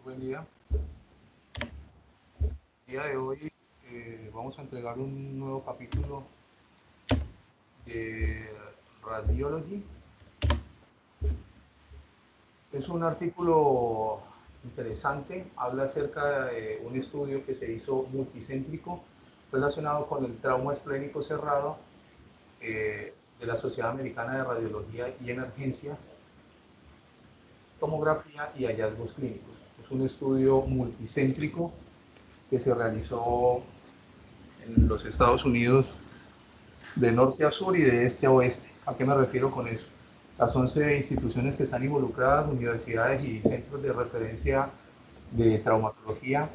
Buen día. El día de hoy vamos a entregar un nuevo capítulo de Radiology. Es un artículo interesante, habla acerca de un estudio que se hizo multicéntrico relacionado con el trauma esplénico cerrado de la Sociedad Americana de Radiología y Emergencia, tomografía y hallazgos clínicos. Es un estudio multicéntrico que se realizó en los Estados Unidos de norte a sur y de este a oeste. ¿A qué me refiero con eso? Las 11 instituciones que están involucradas, universidades y centros de referencia de traumatología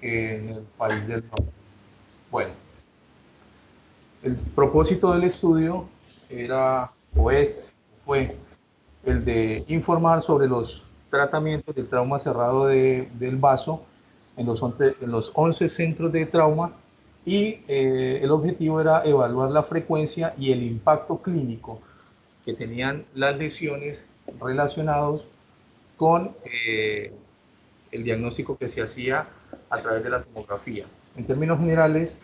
en el país del norte. Bueno, el propósito del estudio era o es, fue el de informar sobre los tratamientos del trauma cerrado del vaso en los 11 centros de trauma y el objetivo era evaluar la frecuencia y el impacto clínico que tenían las lesiones relacionados con el diagnóstico que se hacía a través de la tomografía. En términos generales,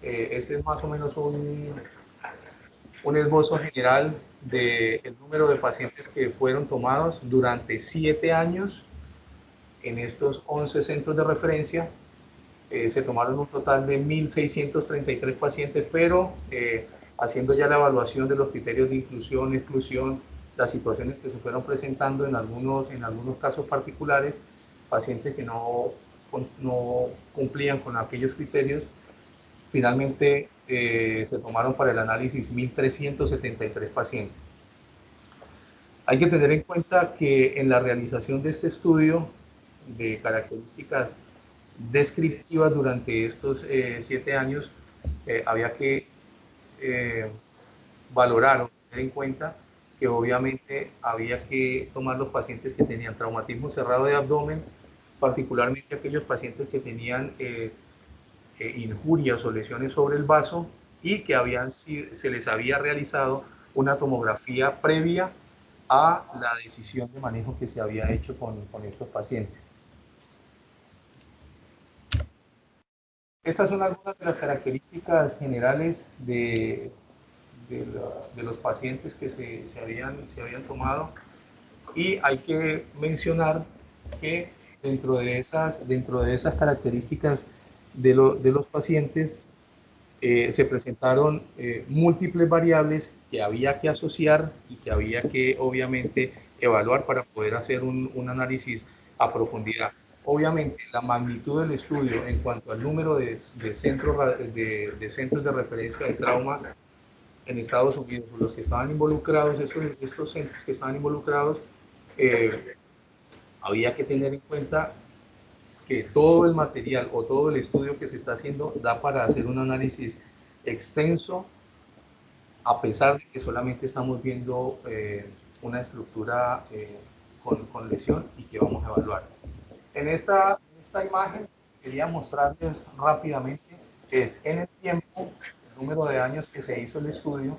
este es más o menos un esbozo general del número de pacientes que fueron tomados durante 7 años en estos 11 centros de referencia. Se tomaron un total de 1.633 pacientes, pero haciendo ya la evaluación de los criterios de inclusión, exclusión, las situaciones que se fueron presentando en algunos casos particulares, pacientes que no cumplían con aquellos criterios, finalmente se tomaron para el análisis 1.373 pacientes. Hay que tener en cuenta que en la realización de este estudio de características descriptivas durante estos 7 años, había que valorar o tener en cuenta que obviamente había que tomar los pacientes que tenían traumatismo cerrado de abdomen, particularmente aquellos pacientes que tenían injurias o lesiones sobre el vaso y que se les había realizado una tomografía previa a la decisión de manejo que se había hecho con estos pacientes. Estas son algunas de las características generales de los pacientes que se habían tomado, y hay que mencionar que dentro de esas características de los pacientes se presentaron múltiples variables que había que asociar y que había que obviamente evaluar para poder hacer un análisis a profundidad. Obviamente la magnitud del estudio en cuanto al número de centros de referencia de trauma en Estados Unidos, los que estaban involucrados, estos centros que estaban involucrados, eh, había que tener en cuenta que todo el material o todo el estudio que se está haciendo da para hacer un análisis extenso, a pesar de que solamente estamos viendo una estructura con lesión y que vamos a evaluar. En esta imagen quería mostrarles rápidamente es en el tiempo, el número de años que se hizo el estudio,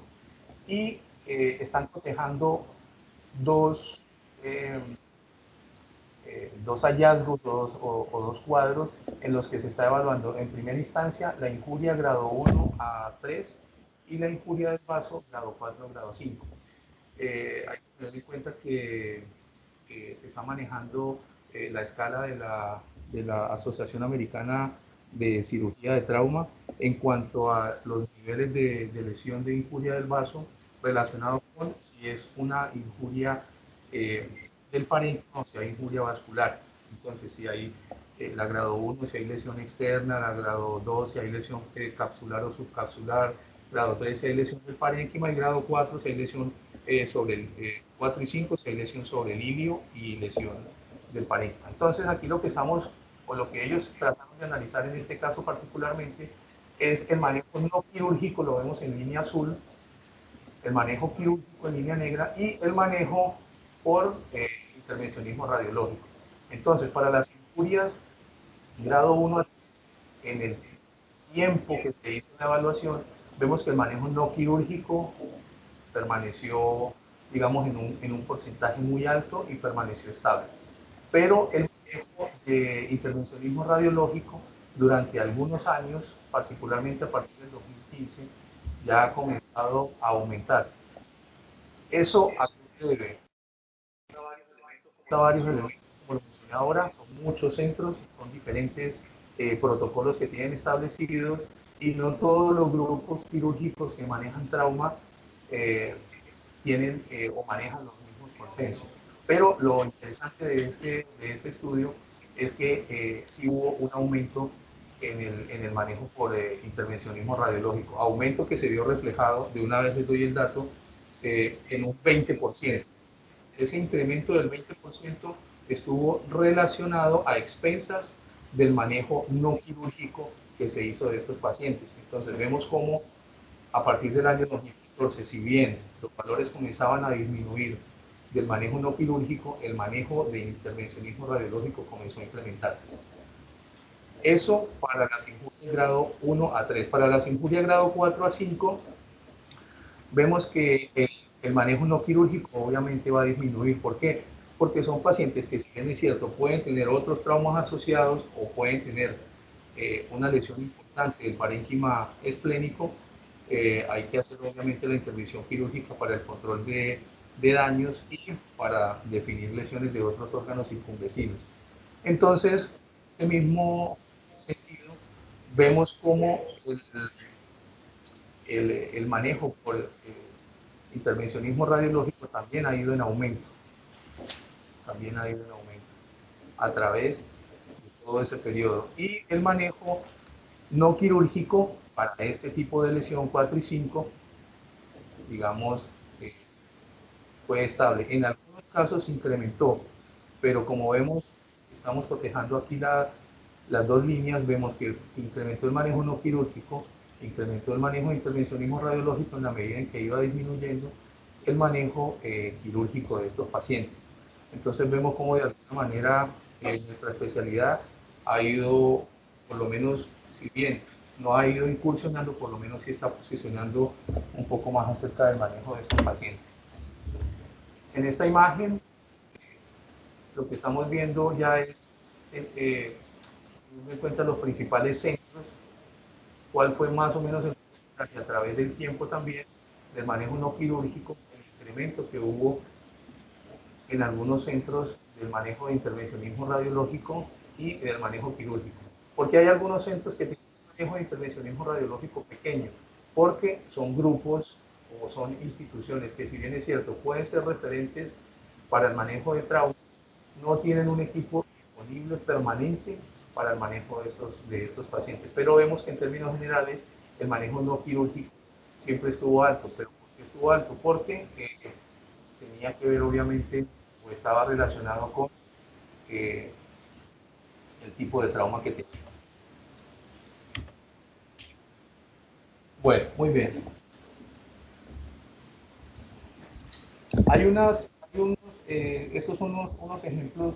y están cotejando dos, eh, dos hallazgos o dos cuadros en los que se está evaluando en primera instancia la injuria grado 1 a 3 y la injuria del vaso grado 4 grado 5. Hay que tener en cuenta que se está manejando la escala de la Asociación Americana de Cirugía de Trauma en cuanto a los niveles de lesión de injuria del vaso relacionado con si es una injuria del parénquima o si hay injuria vascular. Entonces, si hay la grado 1, si hay lesión externa, la grado 2, si hay lesión capsular o subcapsular, grado 3, si hay lesión del parénquima, y grado 4, si hay lesión sobre el 4 y 5, si hay lesión sobre el ilio y lesión del parénquima. Entonces, aquí lo que estamos, o lo que ellos trataron de analizar en este caso particularmente, es el manejo no quirúrgico, lo vemos en línea azul, el manejo quirúrgico en línea negra y el manejo por intervencionismo radiológico. Entonces, para las injurias grado 1 en el tiempo que se hizo la evaluación, vemos que el manejo no quirúrgico permaneció, digamos, en un porcentaje muy alto y permaneció estable. Pero el manejo intervencionismo radiológico durante algunos años, particularmente a partir del 2015, ya ha comenzado a aumentar. Eso a qué se debe. Varios elementos, como lo mencioné ahora, son muchos centros, son diferentes protocolos que tienen establecidos y no todos los grupos quirúrgicos que manejan trauma eh, tienen o manejan los mismos consensos. Pero lo interesante de este estudio es que sí hubo un aumento en el manejo por intervencionismo radiológico, aumento que se vio reflejado, de una vez les doy el dato, en un 20%. Ese incremento del 20% estuvo relacionado a expensas del manejo no quirúrgico que se hizo de estos pacientes. Entonces vemos cómo a partir del año 2014, si bien los valores comenzaban a disminuir del manejo no quirúrgico, el manejo de intervencionismo radiológico comenzó a incrementarse. Eso para las injurias grado 1 a 3. Para las injurias grado 4 a 5, vemos que el manejo no quirúrgico obviamente va a disminuir. ¿Por qué? Porque son pacientes que, si bien es cierto, pueden tener otros traumas asociados o pueden tener una lesión importante del parénquima esplénico, hay que hacer obviamente la intervención quirúrgica para el control de daños y para definir lesiones de otros órganos circunvecinos. Entonces, en ese mismo sentido, vemos cómo el manejo por intervencionismo radiológico también ha ido en aumento, a través de todo ese periodo. Y el manejo no quirúrgico para este tipo de lesión 4 y 5, digamos, fue estable. En algunos casos incrementó, pero como vemos, estamos cotejando aquí las dos líneas, vemos que incrementó el manejo no quirúrgico, incrementó el manejo de intervencionismo radiológico en la medida en que iba disminuyendo el manejo quirúrgico de estos pacientes. Entonces vemos cómo de alguna manera nuestra especialidad ha ido, por lo menos, si bien no ha ido incursionando, por lo menos sí está posicionando un poco más acerca del manejo de estos pacientes. En esta imagen, lo que estamos viendo ya es, teniendo en cuenta los principales centros, cuál fue más o menos el porcentaje a través del tiempo también del manejo no quirúrgico, el incremento que hubo en algunos centros del manejo de intervencionismo radiológico y del manejo quirúrgico. Porque hay algunos centros que tienen un manejo de intervencionismo radiológico pequeño, porque son grupos o son instituciones que, si bien es cierto, pueden ser referentes para el manejo de trauma, no tienen un equipo disponible permanente para el manejo de estos pacientes. Pero vemos que en términos generales el manejo no quirúrgico siempre estuvo alto. ¿Pero por qué estuvo alto? Porque tenía que ver obviamente o estaba relacionado con el tipo de trauma que tenía. Bueno, muy bien. Estos son unos ejemplos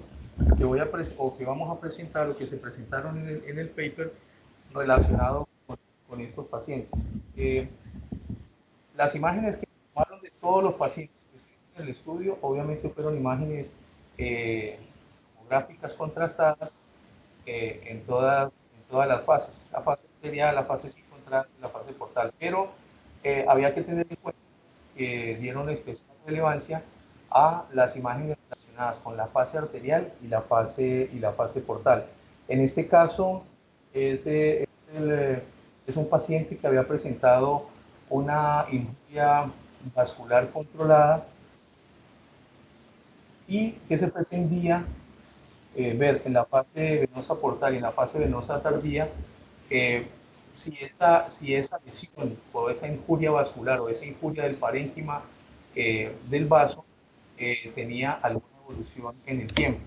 que que vamos a presentar o que se presentaron en el paper relacionado con estos pacientes. Las imágenes que tomaron de todos los pacientes que estuvieron en el estudio, obviamente fueron imágenes gráficas contrastadas en todas las fases. La fase arterial, la fase sin contraste, la fase portal. Pero había que tener en cuenta que dieron especial relevancia a las imágenes relacionadas con la fase arterial y la fase portal. En este caso, es un paciente que había presentado una injuria vascular controlada y que se pretendía ver en la fase venosa portal y en la fase venosa tardía si esa lesión o esa injuria vascular o esa injuria del parénquima del vaso tenía alguna evolución en el tiempo.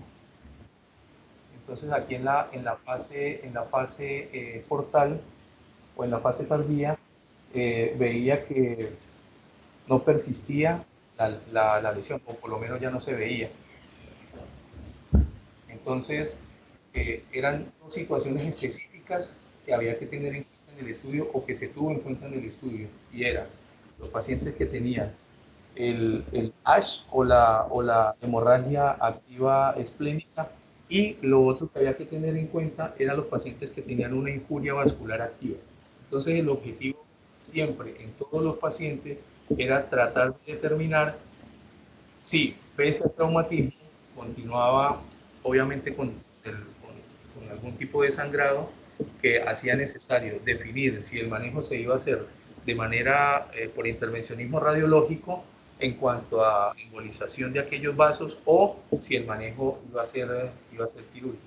Entonces aquí en la fase portal o en la fase tardía veía que no persistía la lesión, o por lo menos ya no se veía. Entonces, eran dos situaciones específicas que había que tener en cuenta en el estudio o que se tuvo en cuenta en el estudio, y era los pacientes que tenían el ASH o la hemorragia activa esplénica Y lo otro que había que tener en cuenta eran los pacientes que tenían una injuria vascular activa. Entonces el objetivo siempre en todos los pacientes era tratar de determinar si pese al traumatismo continuaba obviamente con algún tipo de sangrado que hacía necesario definir si el manejo se iba a hacer de manera por intervencionismo radiológico en cuanto a embolización de aquellos vasos o si el manejo iba a ser quirúrgico.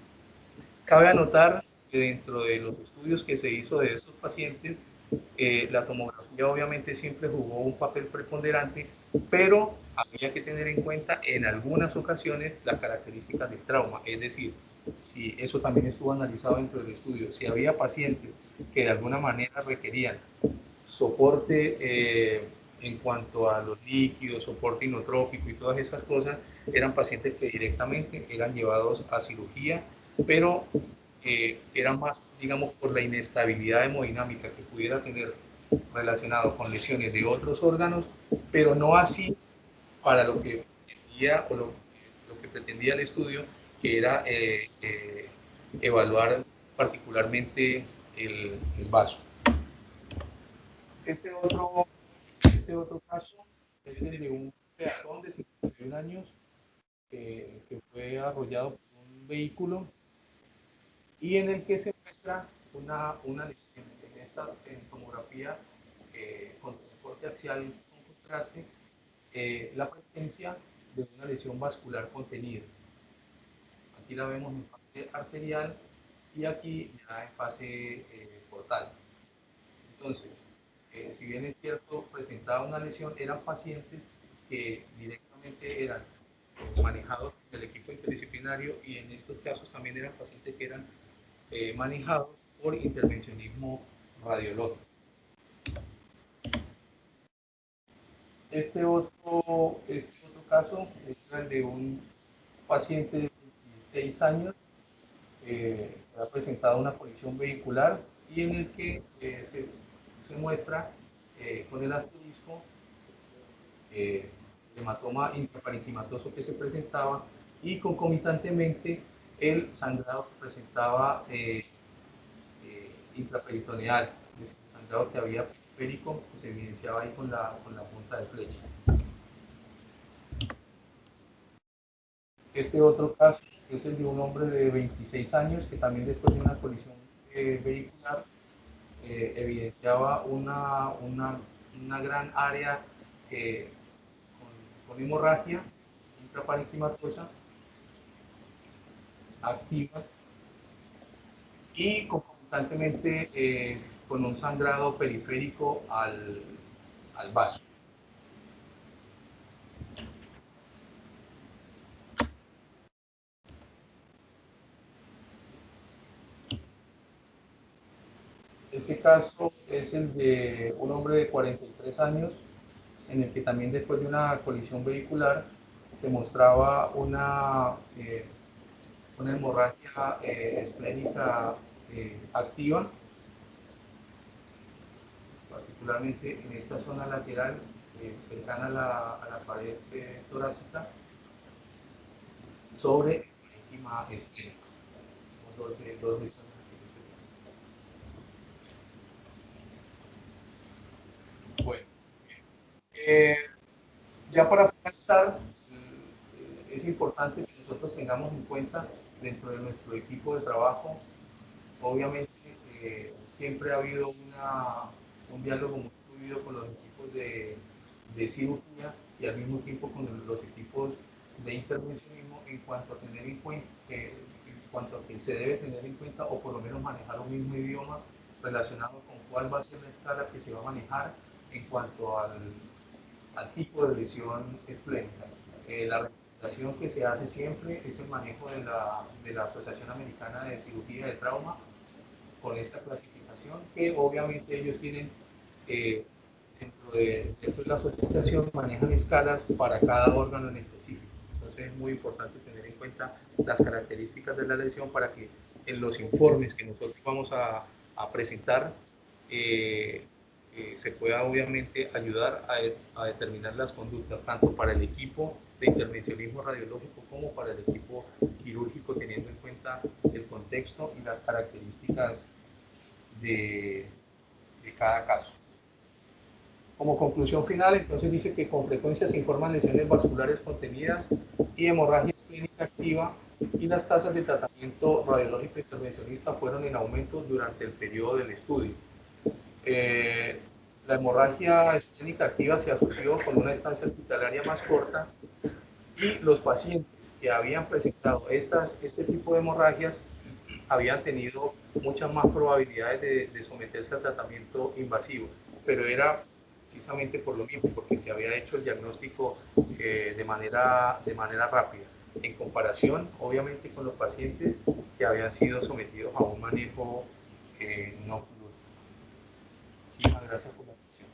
Cabe anotar que dentro de los estudios que se hizo de estos pacientes, la tomografía obviamente siempre jugó un papel preponderante, pero había que tener en cuenta en algunas ocasiones las características del trauma, es decir, si eso también estuvo analizado dentro del estudio, si había pacientes que de alguna manera requerían soporte en cuanto a los líquidos, soporte inotrópico y todas esas cosas, eran pacientes que directamente eran llevados a cirugía, pero eran más, digamos, por la inestabilidad hemodinámica que pudiera tener relacionado con lesiones de otros órganos, pero no así para lo que pretendía o lo que pretendía el estudio, que era evaluar particularmente el vaso. Este otro, este otro caso es el de un peatón de 51 años que fue arrollado por un vehículo y en el que se muestra una lesión en esta en tomografía con transporte axial con contraste, la presencia de una lesión vascular contenida. Aquí la vemos en fase arterial y aquí ya en fase portal. Entonces, si bien es cierto, presentaba una lesión, eran pacientes que directamente eran manejados del equipo interdisciplinario y en estos casos también eran pacientes que eran manejados por intervencionismo radiológico. Este otro caso es el de un paciente de 26 años que ha presentado una colisión vehicular y en el que se muestra con el asterisco el hematoma intraparenquimatoso que se presentaba y concomitantemente el sangrado que presentaba intraperitoneal, es decir, el sangrado que había periférico que se evidenciaba ahí con la punta de flecha. Este otro caso es el de un hombre de 26 años que también después de una colisión vehicular evidenciaba una gran área con hemorragia intraparenquimatosa activa y concomitantemente con un sangrado periférico al vaso. Este caso es el de un hombre de 43 años en el que también después de una colisión vehicular se mostraba una hemorragia esplénica activa, particularmente en esta zona lateral cercana a la pared torácica sobre el parénquima esplénico. Dos lesiones. Bueno, eh, ya para finalizar, es importante que nosotros tengamos en cuenta dentro de nuestro equipo de trabajo, obviamente siempre ha habido un diálogo muy fluido con los equipos de cirugía y al mismo tiempo con los equipos de intervencionismo en cuanto a tener en cuenta, en cuanto a que se debe tener en cuenta o por lo menos manejar un mismo idioma relacionado con cuál va a ser la escala que se va a manejar en cuanto al tipo de lesión esplénica. La recomendación que se hace siempre es el manejo de la Asociación Americana de Cirugía de Trauma con esta clasificación, que obviamente ellos tienen dentro de la asociación, manejan escalas para cada órgano en específico. Entonces es muy importante tener en cuenta las características de la lesión para que en los informes que nosotros vamos a presentar se pueda obviamente ayudar a determinar las conductas tanto para el equipo de intervencionismo radiológico como para el equipo quirúrgico, teniendo en cuenta el contexto y las características de, de cada caso. Como conclusión final, entonces dice que con frecuencia se informan lesiones vasculares contenidas y hemorragia clínica activa, y las tasas de tratamiento radiológico intervencionista fueron en aumento durante el periodo del estudio. La hemorragia esplínica activa se asoció con una estancia hospitalaria más corta, y los pacientes que habían presentado este tipo de hemorragias habían tenido muchas más probabilidades de someterse a tratamiento invasivo, pero era precisamente por lo mismo, porque se había hecho el diagnóstico de manera rápida, en comparación obviamente con los pacientes que habían sido sometidos a un manejo no quirúrgico. Muchísimas gracias por la atención.